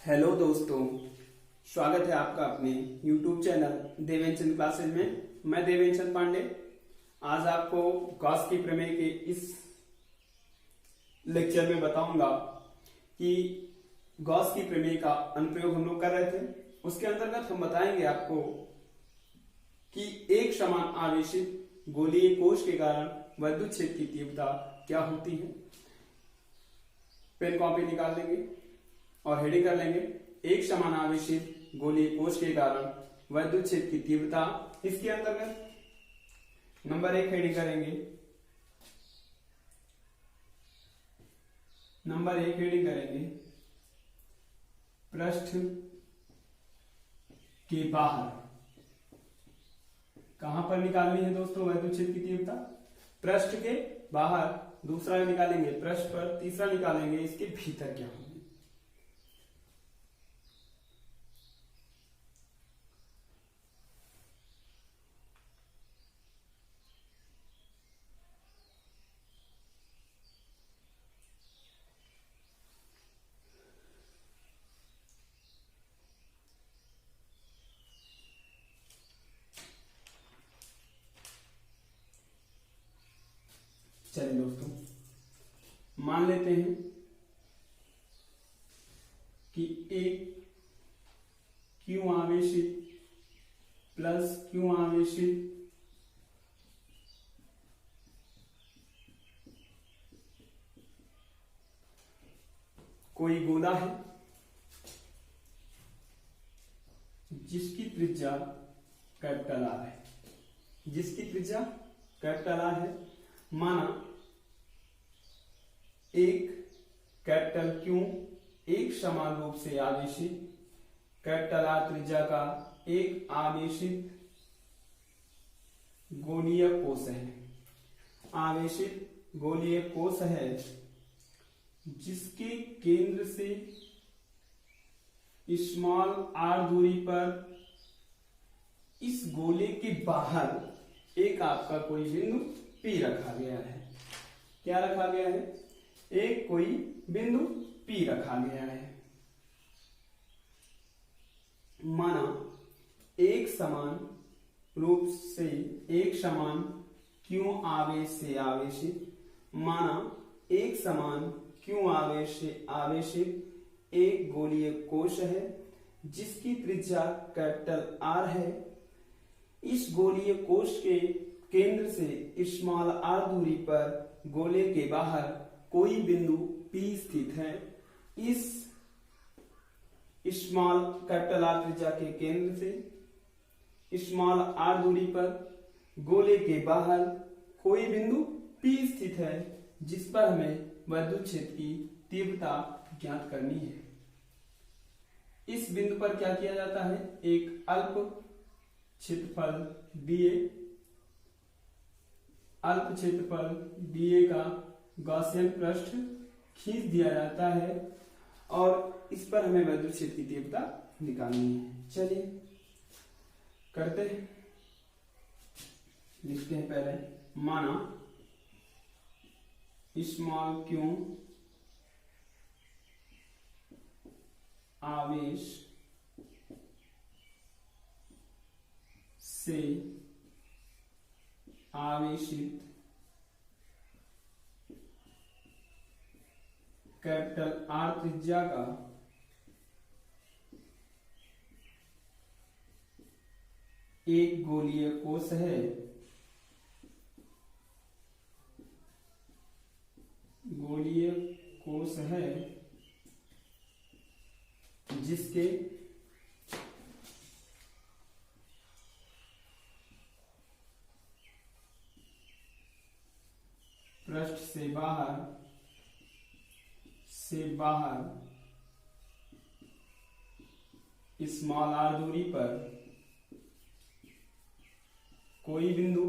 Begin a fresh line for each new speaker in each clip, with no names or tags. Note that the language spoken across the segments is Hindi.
हेलो दोस्तों, स्वागत है आपका अपने YouTube चैनल देवेंचंद क्लासेज में। मैं देवेंचंद पांडे आज आपको गॉस की प्रमेय के इस लेक्चर में बताऊंगा कि गॉस की प्रमेय का अनुप्रयोग हम लोग कर रहे थे। उसके अंतर्गत हम बताएंगे आपको कि एक समान आवेशित गोलीय कोश के कारण विद्युत क्षेत्र की तीव्रता क्या होती है। पेन कॉपी निकाल लेंगे और हेडिंग कर लेंगे एक समान आवेशित गोलीय कोश के कारण विद्युत क्षेत्र की तीव्रता। इसके अंतर्गत नंबर 1 हेडिंग करेंगे, पृष्ठ के बाहर। कहां पर निकालनी है दोस्तों विद्युत क्षेत्र की तीव्रता? पृष्ठ के बाहर। दूसरा निकालेंगे पृष्ठ पर, तीसरा निकालेंगे इसके भीतर क्या होगी। चलिए दोस्तों, मान लेते हैं कि एक क्यू आवेशित प्लस क्यू आवेशित कोई गोला है जिसकी त्रिज्या कैपिटल आर है। माना एक कैपिटल क्यू एक समान रूप से आवेशित कैपिटल आर त्रिज्या का एक आवेशित गोलीय कोश है जिसके केंद्र से स्मॉल आर दूरी पर इस गोले के बाहर एक आपका कोई बिंदु P रखा गया है। क्या रखा गया है? एक कोई बिंदु P रखा गया है। माना एक समान रूप से एक समान क्यू आवेश से आवेशित एक गोलीय कोश है जिसकी त्रिज्या कैपिटल R है। इस गोलीय कोश के केंद्र से स्मॉल आर दूरी पर गोले के बाहर कोई बिंदु P स्थित है। इस स्मॉल कैपिटल आर त्रिज्या के केंद्र से स्मॉल आर दूरी पर गोले के बाहर कोई बिंदु P स्थित है जिस पर हमें विद्युत क्षेत्र की तीव्रता ज्ञात करनी है। इस बिंदु पर क्या किया जाता है? एक अल्प क्षेत्रफल dA का गॉसियन पृष्ठ खींच दिया जाता है और इस पर हमें विद्युत क्षेत्र की तीव्रता निकालनी है। चलिए करते हैं, लिखते हैं पहले। माना स्मॉल क्यू आवेश से आवेशित कैपिटल आर त्रिज्या का एक गोलीय कोश है जिसके पृष्ठ से बाहर स्मॉल आर दूरी पर कोई बिंदु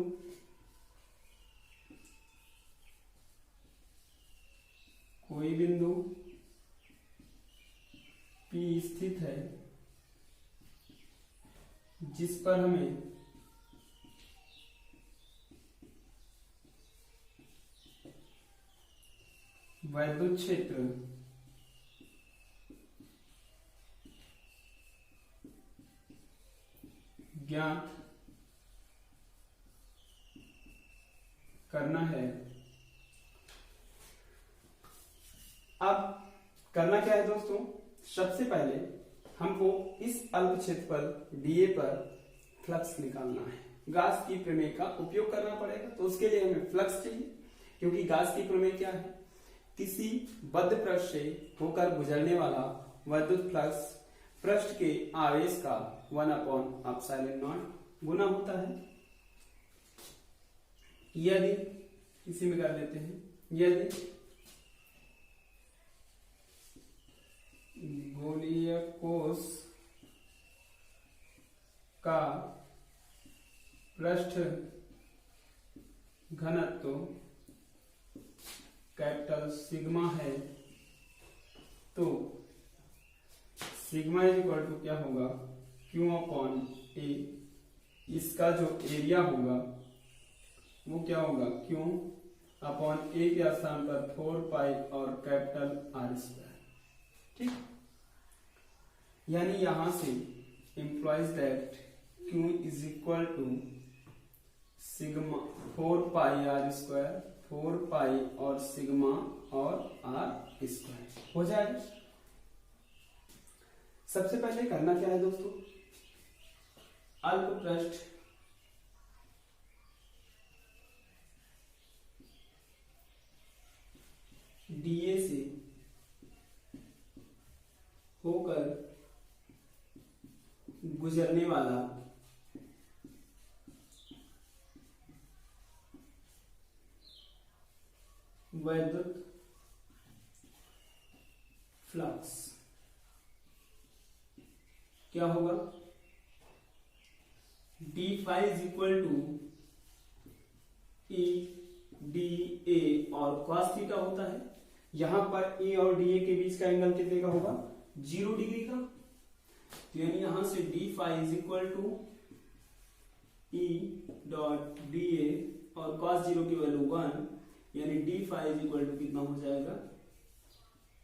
P स्थित है जिस पर हमें विद्युत क्षेत्र ज्ञात करना है। अब करना क्या है दोस्तों, सबसे पहले हमको इस अल्प क्षेत्रफल dA पर फ्लक्स निकालना है। गॉस की प्रमेय का उपयोग करना पड़ेगा, तो उसके लिए हमें फ्लक्स चाहिए, क्योंकि गॉस की प्रमेय क्या है, किसी बद्ध पृष्ठ से होकर गुजरने वाला विद्युत फ्लक्स पृष्ठ के आवेश का 1/ε0 गुना होता है। यदि इसी में कर लेते हैं, यदि गोलीय कोश का पृष्ठ घनत्व कैपिटल सिग्मा है, तो सिग्मा इज इक्वल टू क्या होगा, Q/A। इसका जो एरिया होगा वो क्या होगा, Q/A के स्थान पर 4 और कैपिटल R²। ठीक, यानी यहां से implies that Q is equal to sigma 4πr², 4 और सिग्मा और R² हो जाएगा। सबसे पहले करना क्या है दोस्तों, अल्प पृष्ठ dA से होकर गुजरने वाला विद्युत फ्लक्स क्या होगा, d∅ is equal to EdA और cos थीटा होता है। यहां पर A और dA के बीच का एंगल कितने का होगा, 0 डिग्री का। तो यानी यहां से d∅ is equal to E.dA और cos 0 की वैल्यू 1, यानी d∅ इज इक्वल टू कितना हो जाएगा,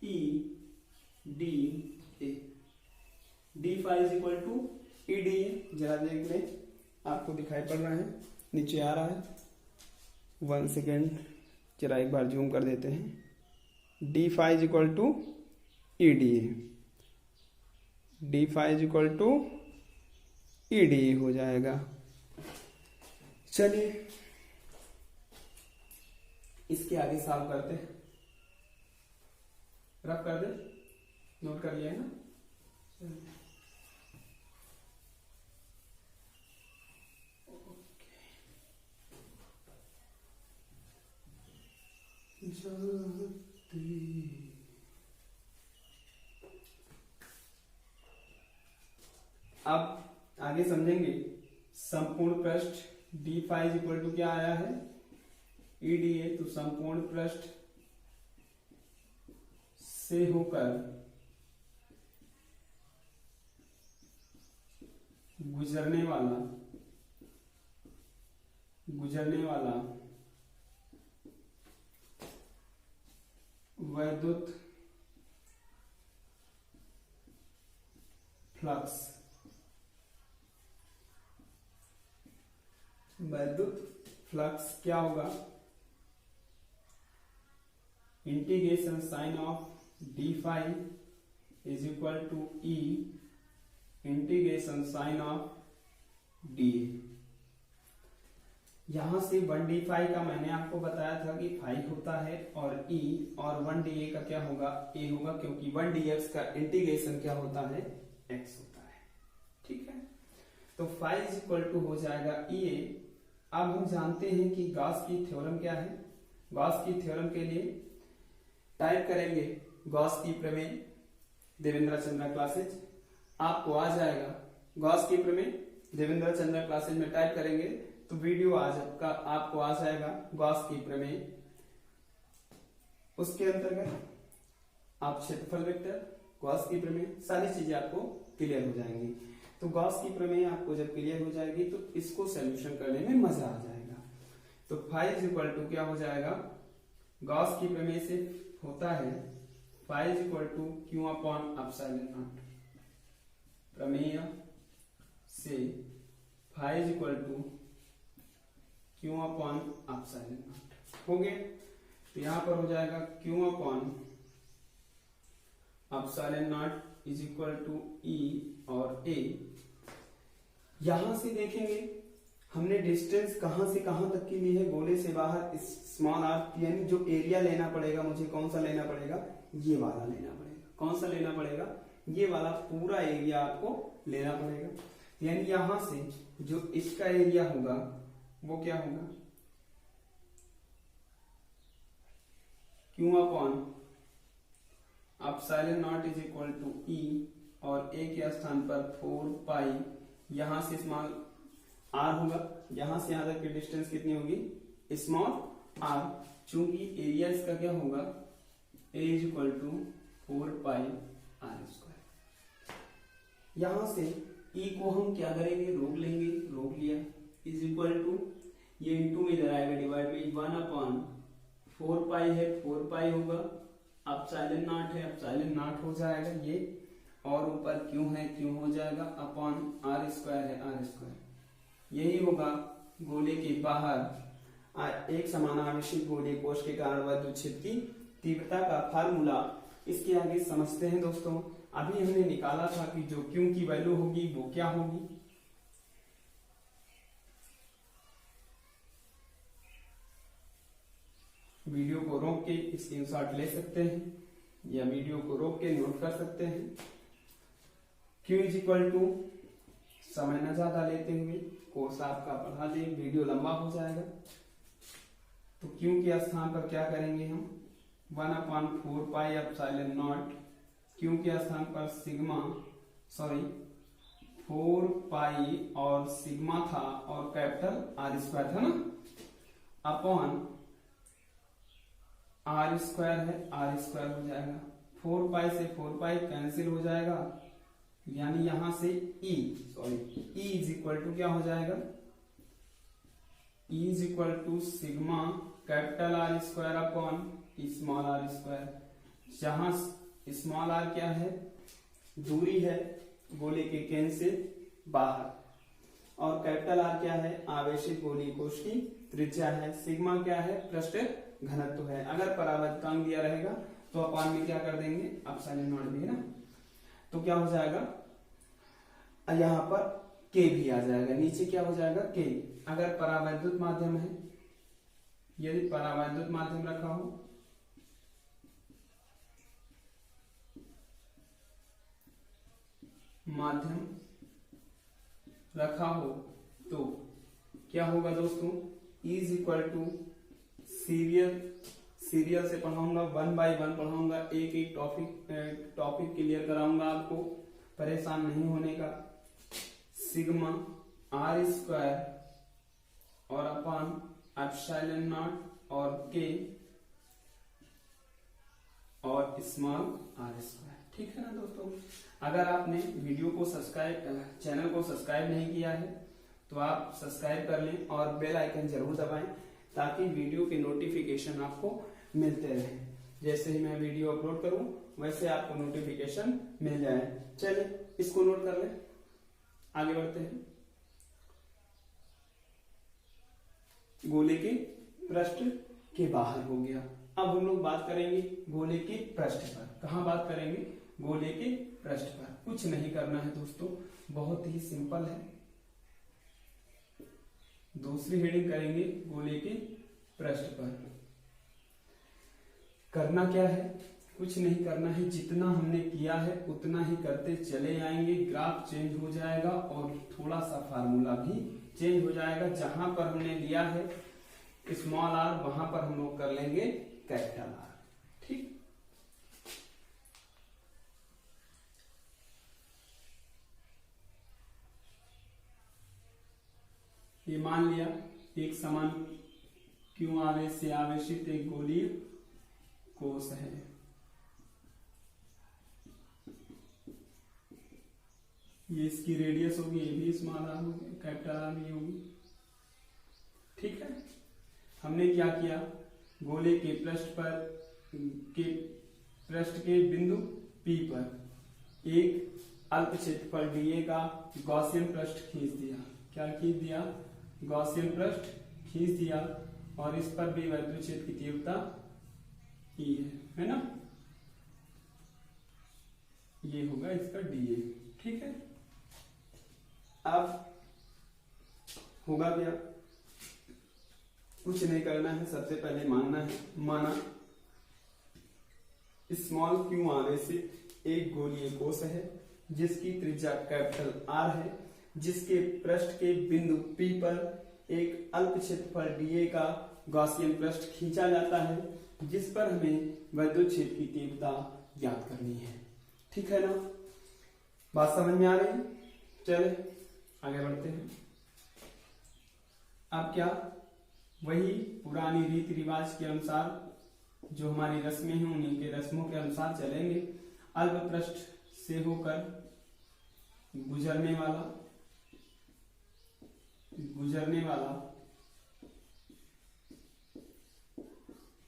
EdA। d∅ is equal to EdA, जरा देख लें, आपको दिखाई पड़ रहा है, नीचे आ रहा है, 1 सेकेंड, जरा एक बार जूम कर देते हैं। d∅ is equal to EdA, d∅ is equal to EdA हो जाएगा। चलिए इसके आगे सॉल्व करते हैं, रफ कर दे, नोट कर लिया है ना। अब आगे समझेंगे। संपूर्ण पृष्ठ d∅ इज इक्वल टू क्या आया है, EdA। तो संपूर्ण पृष्ठ से होकर गुजरने वाला विद्युत फ्लक्स क्या होगा, integration sign of d∅ is equal to E integration sign of dA। यहां से 1d∅ का मैंने आपको बताया था कि फाई होता है और E, और 1dA का क्या होगा, A होगा, क्योंकि 1dx का इंटीग्रेशन क्या होता है, x होता है। ठीक है, तो फाई इज इक्वल टू हो जाएगा EA। अब हम जानते हैं कि गॉस की थ्योरम क्या है। गॉस की थ्योरम के लिए टाइप करेंगे गॉस की प्रमेय, देवेंद्र चंद्रा क्लासेज, आपको आ जाएगा गॉस की प्रमेय देवेंद्र चंद्रा क्लासेज में टाइप करेंगे तो वीडियो आज आपको आ जाएगा गॉस की प्रमेय। उसके अंतर्गत आप क्षेत्रफल वेक्टर, गॉस की प्रमेय, सारी चीजें आपको क्लियर हो जाएंगी। तो गॉस की प्रमेय आपको जब क्लियर हो जाएगी तो इसको सॉल्यूशन करने में मजा आ जाएगा। तो फाई इज इक्वल टू क्या हो जाएगा, गॉस की प्रमेय से होता है phi is equal to Q/ε0। प्रमेय से phi is equal to Q upon epsilon not हो गया। तो यहां पर हो जाएगा q upon epsilon naught is equal to E और ए। यहां से देखेंगे हमने डिस्टेंस कहां से कहां तक की ली है, गोले से बाहर स्मॉल आर, यानी जो एरिया लेना पड़ेगा मुझे कौन सा लेना पड़ेगा, ये वाला लेना पड़ेगा। कौन सा लेना पड़ेगा, ये वाला पूरा एरिया आपको लेना पड़ेगा। यानी यहां से जो इसका एरिया होगा वो क्या होगा, q upon epsilon naught is equal to E और ए के स्थान पर 4 पाई, यहां से स्मॉल आर होगा, यहां से यहां तक की डिस्टेंस कितनी होगी स्मॉल आर, चूंकि एरिया इसका क्या होगा A is equal to 4 pi r square. यहां से ई को हम क्या करेंगे, रोक लेंगे, रोक लिया, इज इक्वल टू ये इंटू में इधर आएगा डिवाइड में 1 अपॉन 4 पाई है, 4 पाई होगा, एप्सिलॉन नॉट है, एप्सिलॉन नॉट हो जाएगा ये, और ऊपर क्यों है, क्यों हो जाएगा अपॉन आर स्क्वायर है, आर स्क्वायर। यही होगा गोले के बाहर एक समान आवेशित गोलीय कोश के कारण विद्युत क्षेत्र की तीव्रता का फार्मूला। इसके आगे समझते हैं दोस्तों। अभी हमने निकाला था कि जो क्यू की वैल्यू होगी वो क्या होगी, वीडियो को रोक के स्क्रीनशॉट ले सकते हैं या वीडियो को रोक के नोट कर सकते हैं। Q इज इक्वल टू, समय न ज्यादा लेते हुए कोर्स आपका पढ़ा दे, वीडियो लंबा हो जाएगा। तो Q के स्थान पर क्या करेंगे हम, 1 upon 4 pi epsilon not, Q के स्थान पर सिग्मा 4 पाई और सिग्मा था और कैपिटल आर स्क्वायर था ना, अपॉन आर स्क्वायर है, आर स्क्वायर हो जाएगा, 4 पाई से 4 पाई कैंसिल हो जाएगा, यानी यहां से E इज इक्वल टू क्या हो जाएगा, E is equal to sigma capital R square upon small r square. जहां स्मॉल आर क्या है, दूरी है गोले के केंद्र से बाहर, और कैपिटल आर क्या है, आवेशित गोलीय कोश की त्रिज्या है, सिग्मा क्या है, पृष्ठ घनत्व है। अगर परावर्तकांक दिया रहेगा तो अपॉन में क्या कर देंगे, एप्सिलॉन नॉट भी है ना, तो क्या हो जाएगा, यहां पर के भी आ जाएगा, नीचे क्या हो जाएगा के। अगर परावैद्युत माध्यम है, यदि परावैद्युत माध्यम रखा हो, माध्यम रखा हो तो क्या होगा दोस्तों, इज इक्वल टू सीरियल से पढ़ाऊंगा, 1 बाय 1 पढ़ाऊंगा, एक एक टॉपिक क्लियर कराऊंगा आपको, परेशान नहीं होने का। सिग्मा आर स्क्वायर और अपॉन एप्सिलॉन नॉट और के और स्मॉल आर स्क्वायर, ठीक है ना दोस्तों। अगर आपने वीडियो को चैनल को सब्सक्राइब नहीं किया है तो आप सब्सक्राइब कर लें और बेल आइकन जरूर दबाएं, ताकि वीडियो के नोटिफिकेशन आपको मिलते रहे। जैसे ही मैं वीडियो अपलोड करूं वैसे आपको नोटिफिकेशन मिल जाए। चलिए इसको नोट कर लें, आगे बढ़ते हैं। गोले के पृष्ठ के बाहर हो गया। अब हम लोग बात करेंगे गोले के पृष्ठ पर। कहां बात करेंगे, गोले के पृष्ठ पर। कुछ नहीं करना है दोस्तों, बहुत ही सिंपल है। दूसरी हेडिंग करेंगे गोले के पृष्ठ पर। करना क्या है, कुछ नहीं करना है, जितना हमने किया है उतना ही करते चले आएंगे। ग्राफ चेंज हो जाएगा और थोड़ा सा फार्मूला भी चेंज हो जाएगा। जहां पर हमने लिया है स्मॉल आर, वहां पर हम लोग कर लेंगे कैपिटल आर, ठीक। ये मान लिया एक समान क्यों आवेश से आवेशित एक गोलीय कोश है। ये इसकी रेडियस होगी, ये भी स्मॉल आर होगी, कैपिटल आर भी होगी, ठीक है। हमने क्या किया, गोले के पृष्ठ के बिंदु P पर एक अल्प क्षेत्रफल dA का गॉसियन पृष्ठ खींच दिया। क्या खींच दिया, गॉसियन पृष्ठ खींच दिया और इस पर भी वैद्युत क्षेत्र की तीव्रता ई है ना, ये होगा इसका डीए। ठीक है, अब होगा क्या, कुछ नहीं करना है, सबसे पहले मानना है, माना स्मॉल क्यू आवेशित एक गोलीय कोश है जिसकी त्रिज्या कैपिटल आर है, जिसके पृष्ठ के बिंदु P पर एक अल्प क्षेत्रफल dA का गॉसियन पृष्ठ खींचा जाता है, जिस पर हमें वैद्युत क्षेत्र की तीव्रता ज्ञात करनी है। ठीक है ना, बात समझ में आ रही? चले आगे बढ़ते हैं। अब क्या, वही पुरानी रीति रिवाज के अनुसार जो हमारी रस्में हैं उन्हीं के रस्मों के अनुसार चलेंगे। अल्प पृष्ठ से होकर गुजरने वाला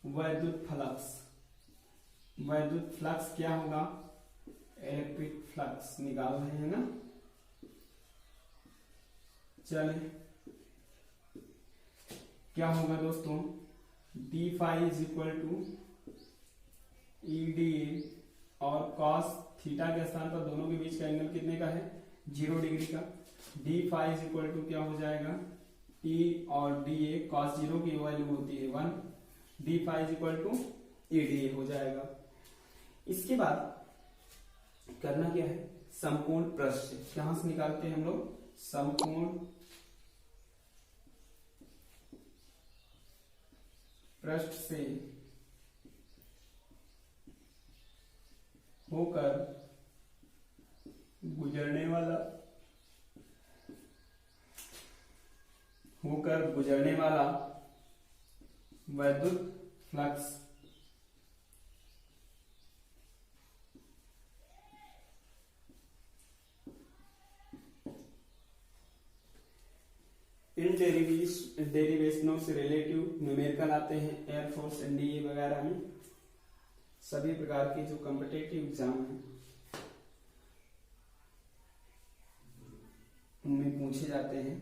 वैद्युत फ्लक्स क्या होगा, इलेक्ट्रिक फ्लक्स निकाल रहे हैं ना। चले क्या होगा दोस्तों, d phi is equal to E d A और कॉस थीटा के स्थान पर दोनों के बीच का एंगल कितने का है, 0 डिग्री का। D phi is equal to क्या हो जाएगा, ई और डी ए, कॉस 0 की वैल्यू होती है 1, d phi is equal to E d A हो जाएगा। इसके बाद करना क्या है, समकोण पृष्ठ यहां से निकालते हैं हम लोग, समकोण पृष्ठ से होकर गुजरने वाला वैद्युत फ्लक्स इन डेरिवेशनों से रिलेटिव न्यूमेरिकल आते हैं एयरफोर्स एनडीए वगैरह में, सभी प्रकार के जो कॉम्पिटिटिव एग्जाम हैं उनमें पूछे जाते हैं।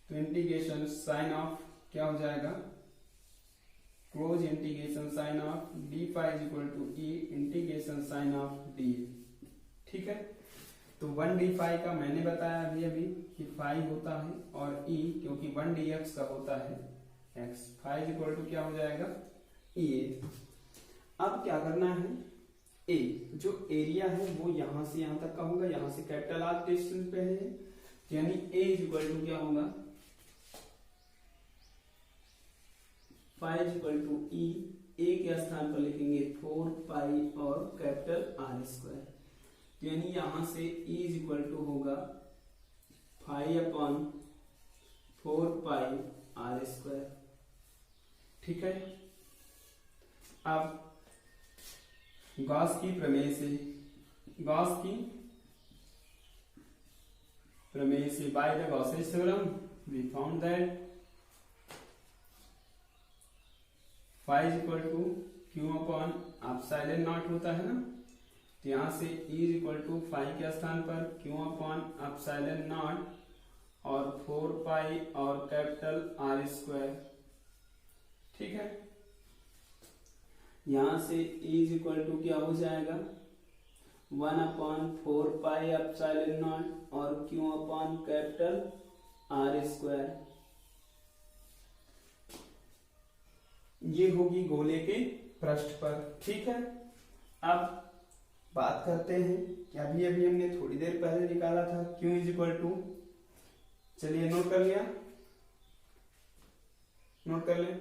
तो इंटीग्रेशन साइन ऑफ क्या हो जाएगा, close integration sign of d phi is equal to E integration sign of d. ठीक है, तो 1 डी फाई का मैंने बताया अभी कि फाई होता है और ई क्योंकि 1 डी एक्स का होता है X, phi is equal to क्या हो जाएगा ई ए। अब क्या करना है, ए जो एरिया है वो यहां से यहां तक का होगा, यहां से कैपिटल आर डिस्टेंस पे है, यानी ए इज इक्वल टू क्या होगा, फाई इज इक्वल टू ई, ए के स्थान पर लिखेंगे 4 पाई और कैपिटल आर स्क्वायर, यानी यहां से E इज इक्वल टू होगा 5/4 पाई आर स्क्वायर। ठीक है, अब गॉस की प्रमेय से by the Gauss's theorem we found that phi is equal to Q upon epsilon not होता है ना, तो यहां से E is equal to phi के स्थान पर क्यू अपॉन एप्सिलॉन नॉट और 4 पाई और कैपिटल आर स्क्वायर। ठीक है, यहां से E इज इक्वल टू क्या हो जाएगा 1/4 पाई एप्सिलॉन नॉट और Q upon capital R square. ये होगी गोले के पृष्ठ पर। ठीक है, अब बात करते हैं कि अभी हमने थोड़ी देर पहले निकाला था Q इज इक्वल टू, चलिए नोट कर लिया, नोट कर ले,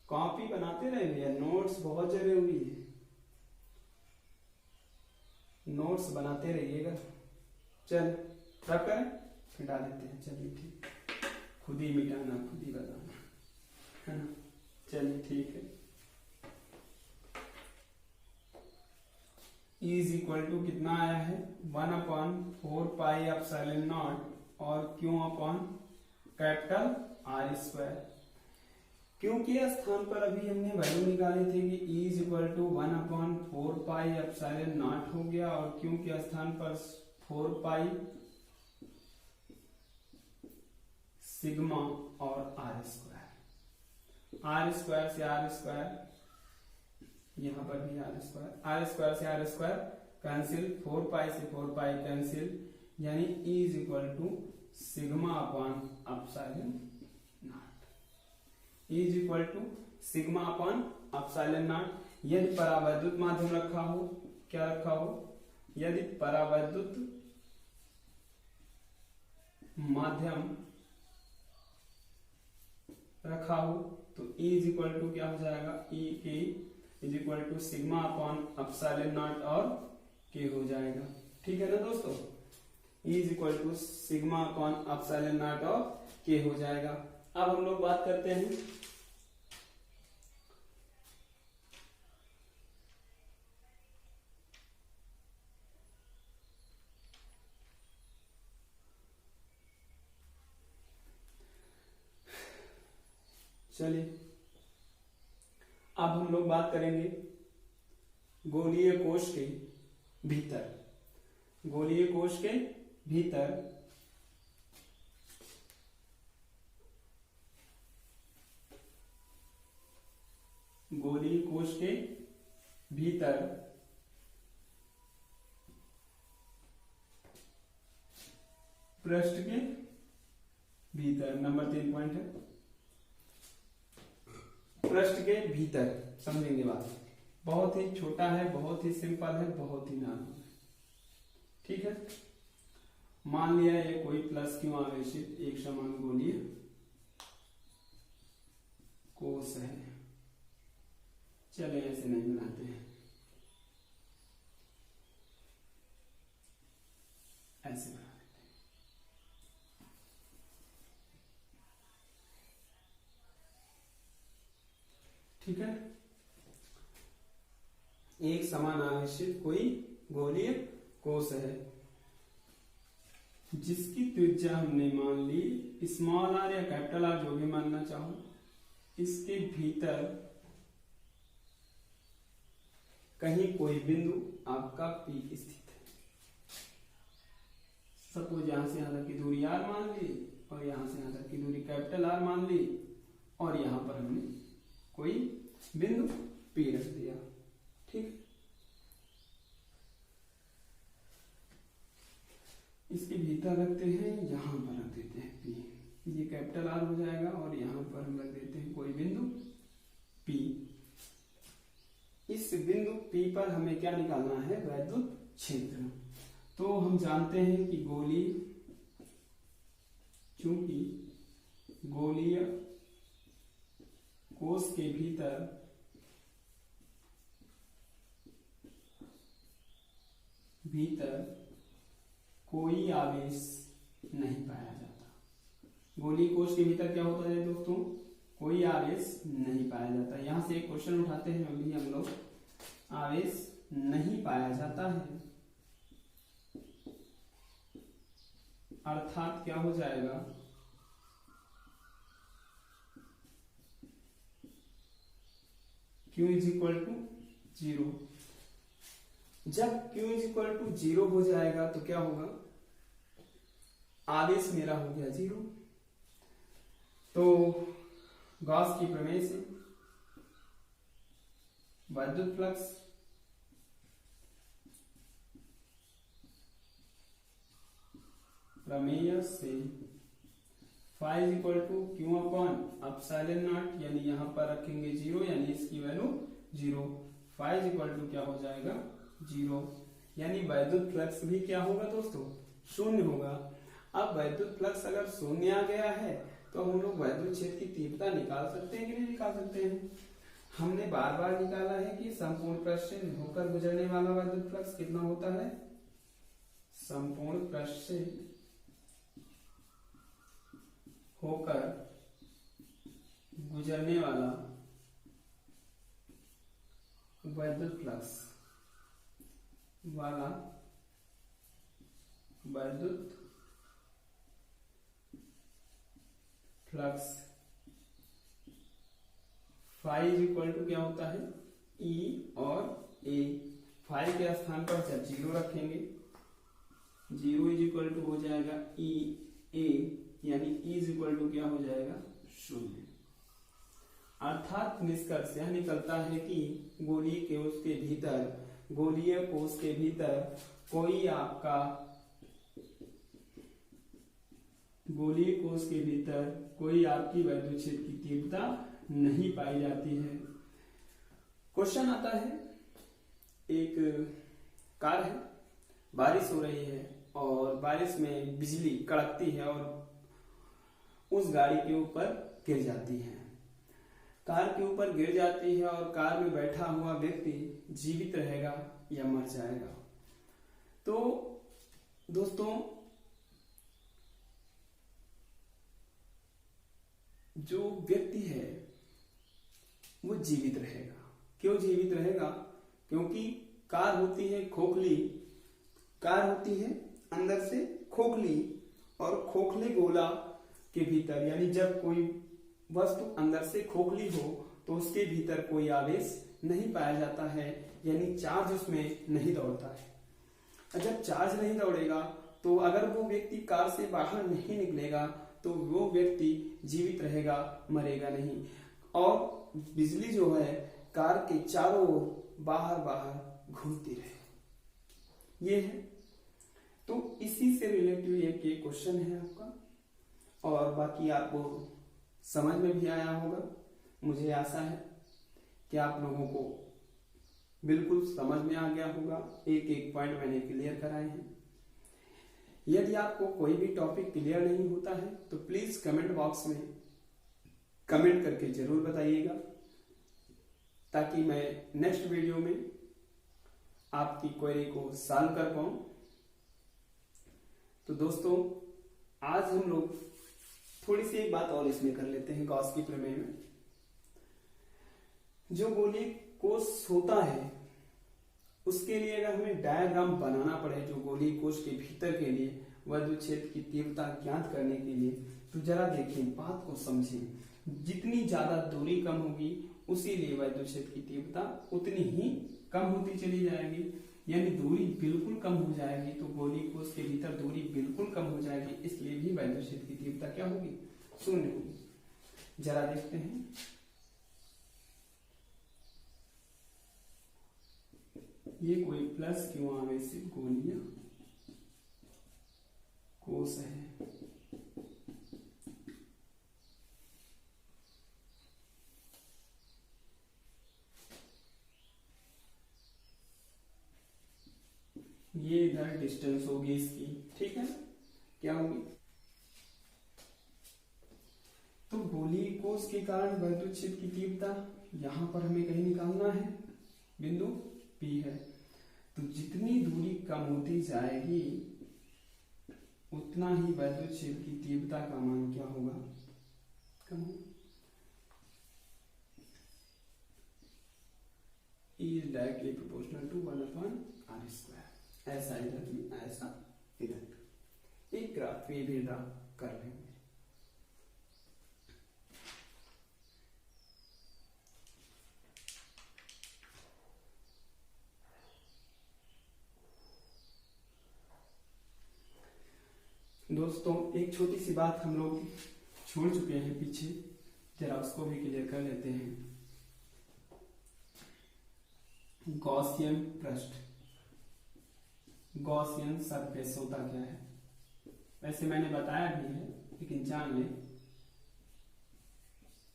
कॉपी बनाते रहे भैया, नोट्स बहुत जरूरी है, नोट्स बनाते रहिएगा। चल तब करें, मिटा देते हैं, चलिए ठीक, खुद ही मिटाना खुद ही बताना है ना, चलिए ठीक है। E इज इक्वल टू कितना आया है 1/4 पाई एप्सिलॉन नॉट और Q upon capital R square. Q के स्थान पर अभी हमने वैल्यू निकाले थे कि E is equal to 1/4 pi epsilon not हो गया और Q के स्थान पर 4 पाई सिग्मा और आर स्क्वायर। आर स्क्वायर से आर स्क्वायर, यहां पर भी आर स्क्वायर, आर स्क्वायर से आर स्क्वायर कैंसिल, 4 पाई से 4 पाई कैंसिल, यानी E is equal to sigma upon epsilon not. E is equal to sigma upon epsilon not. यदि परावैद्युत माध्यम रखा हो, क्या रखा हो, यदि परावैद्युत माध्यम रखा हो तो E इज इक्वल टू क्या हो जाएगा, E के is equal to sigma upon epsilon not और K हो जाएगा। ठीक है ना दोस्तों, E is equal to sigma upon epsilon not और K हो जाएगा। अब हम लोग बात करते हैं चलिए अब हम लोग बात करेंगे गोलीय कोश के भीतर। गोलीय कोश के भीतर गोलीय कोश के भीतर पृष्ठ के भीतर, नंबर 3 पॉइंट है, पृष्ठ के भीतर। समझेंगे बात, बहुत ही छोटा है, बहुत ही सिंपल है, बहुत ही नाजुक है। ठीक है, मान लिया ये कोई प्लस क्यू आवेशित एक समान गोलीय कोश है। चले ऐसे नहीं बनाते हैं, ऐसे बना देते हैं। ठीक है, एक समान आवेशित कोई गोलीय कोश है जिसकी त्रिज्या हमने मान ली स्मॉल आर या कैपिटल आर, जो भी मानना चाहो। इसके भीतर कहीं कोई बिंदु आपका P स्थित है। सपोज यहां से यहां तक की दूरी R मान ली और यहां से यहां तक की दूरी कैपिटल R मान ली और यहां पर हमने कोई बिंदु P रख दिया। ठीक, इसके भीतर रखते हैं, यहां पर रख देते हैं P, ये कैपिटल R हो जाएगा और यहां पर हम रख देते हैं कोई बिंदु P। इस बिंदु P पर हमें क्या निकालना है, वैद्युत क्षेत्र। तो हम जानते हैं कि चूंकि गोलीय कोश के भीतर कोई आवेश नहीं पाया जाता। गोलीय कोश के भीतर क्या होता है दोस्तों, कोई आवेश नहीं पाया जाता। यहां से एक क्वेश्चन उठाते हैं अभी हम लोग, आवेश नहीं पाया जाता है अर्थात क्या हो जाएगा, Q इज इक्वल टू 0। जब Q इज इक्वल टू 0 हो जाएगा तो क्या होगा, आवेश मेरा हो गया 0। तो गॉस की प्रमेय से विद्युत फ्लक्स प्रमेय से phi is equal to Q upon epsilon not, यानी यहां पर रखेंगे 0, यानी इसकी value 0। Phi is equal to क्या हो जाएगा, 0, यानी वैद्युत फ्लक्स भी क्या होगा दोस्तों, शून्य होगा। अब वैद्युत फ्लक्स अगर शून्य आ गया है तो हम लोग वैद्युत क्षेत्र की तीव्रता निकाल सकते हैं कि नहीं निकाल सकते हैं। हमने बार बार निकाला है कि संपूर्ण पृष्ठ से होकर गुजरने वाला वैद्युत फ्लक्स कितना होता है, संपूर्ण पृष्ठ से होकर गुजरने वाला वैद्युत flux phi is equal to क्या होता है, E और A। फाई के स्थान पर जब 0 रखेंगे, 0 इज इक्वल टू हो जाएगा E A यानी E इज इक्वल टू क्या हो जाएगा, 0। अर्थात निष्कर्ष यह निकलता है कि गोलीय कोश के भीतर कोई आपकी वैद्युत क्षेत्र की तीव्रता नहीं पाई जाती है। क्वेश्चन आता है, एक कार है, बारिश हो रही है और बारिश में बिजली कड़कती है और उस गाड़ी के ऊपर गिर जाती है। कार के ऊपर गिर जाती है और कार में बैठा हुआ व्यक्ति जीवित रहेगा या मर जाएगा। तो दोस्तों, जो व्यक्ति है वो जीवित रहेगा। क्यों जीवित रहेगा? क्योंकि कार होती है खोखली, कार होती है अंदर से खोखली, और खोखले गोला के भीतर, यानी जब कोई वस्तु अंदर से खोखली हो तो उसके भीतर कोई आवेश नहीं पाया जाता है, यानी चार्ज उसमें नहीं दौड़ता है। और जब चार्ज नहीं दौड़ेगा तो अगर वो व्यक्ति कार से बाहर नहीं निकलेगा तो वो व्यक्ति जीवित रहेगा, मरेगा नहीं। और बिजली जो है कार के चारों ओर बाहर घूमती रहे। ये है, तो इसी से रिलेटेड ये क्वेश्चन है आपका, और बाकी आपको समझ में भी आया होगा। मुझे आशा है कि आप लोगों को बिल्कुल समझ में आ गया होगा। एक एक पॉइंट मैंने क्लियर कराए हैं। यदि आपको कोई भी टॉपिक क्लियर नहीं होता है तो प्लीज कमेंट बॉक्स में कमेंट करके जरूर बताइएगा, ताकि मैं नेक्स्ट वीडियो में आपकी क्वेरी को सॉल्व कर पाऊं। तो दोस्तों, आज हम लोग थोड़ी सी एक बात और इसमें कर लेते हैं गॉस की प्रमेय में। जो गोलीय कोश होता है उसके लिए अगर हमें डायग्राम बनाना पड़े, जो गोलीय कोश के भीतर के लिए वैद्युत क्षेत्र की तीव्रता ज्ञात करने के लिए, तो जरा देखें, बात को समझें। जितनी ज्यादा दूरी कम होगी उसी लिए वैद्युत क्षेत्र की तीव्रता उतनी ही कम होती चली जाएगी, यानी दूरी बिल्कुल कम हो जाएगी। तो गोलीय कोश के भीतर दूरी बिल्कुल कम हो जाएगी, इसलिए भी वैद्युत क्षेत्र की तीव्रता क्या होगी, 0 होगी। जरा देखते हैं, ये कोई प्लस क्यों आवेशित गोलीय कोश है। ये इधर डिस्टेंस होगी इसकी, ठीक है, क्या होगी। तो गोलीय कोश के कारण वैद्युत क्षेत्र की तीव्रता यहां पर हमें कहीं निकालना है, बिंदु P है। तो जितनी दूरी कम होती जाएगी उतना ही वैद्युत क्षेत्र की तीव्रता का मान क्या होगा, कम होगा। E is directly proportional to 1/r²। ऐसा इधर भी, ऐसा इधर। एक ग्राफ ये भी ड्रा कर लेंगे। दोस्तों, एक छोटी सी बात हम लोग छोड़ चुके हैं पीछे, जरा उसको भी क्लियर कर लेते हैं। गॉसियन पृष्ठ, गॉसियन सरफेस होता क्या है, वैसे मैंने बताया भी है लेकिन जान ले।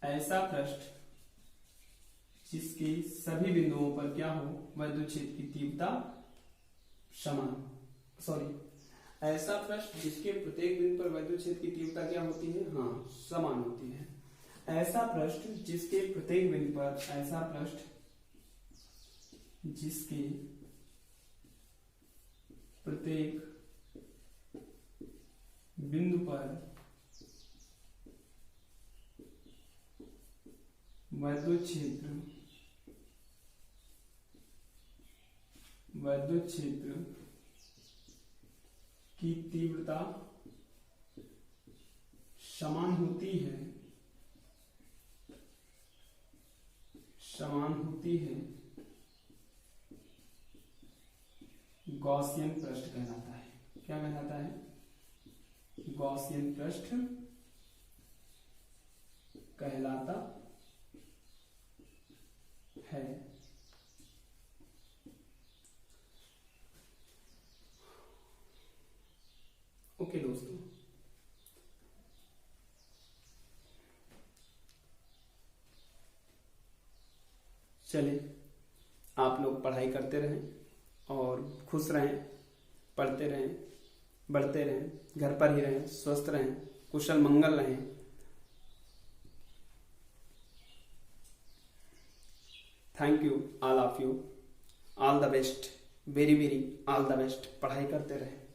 ऐसा पृष्ठ जिसके सभी बिंदुओं पर क्या हो, वैद्युत क्षेत्र की तीव्रता समान, ऐसा पृष्ठ जिसके प्रत्येक बिंदु पर वैद्युत क्षेत्र की तीव्रता क्या होती है, हाँ, समान होती है। ऐसा पृष्ठ जिसके प्रत्येक बिंदु पर, ऐसा पृष्ठ जिसके प्रत्येक बिंदु पर वैद्युत क्षेत्र की तीव्रता समान होती है, गॉसियन पृष्ठ कहलाता है। क्या कहलाता है, गॉसियन पृष्ठ कहलाता है। ओके दोस्तों, चलिए आप लोग पढ़ाई करते रहें और खुश रहें, पढ़ते रहें, बढ़ते रहें, घर पर ही रहें, स्वस्थ रहें, कुशल मंगल रहें। Thank you all of you, all the best, very very all the best. पढ़ाई करते रहें।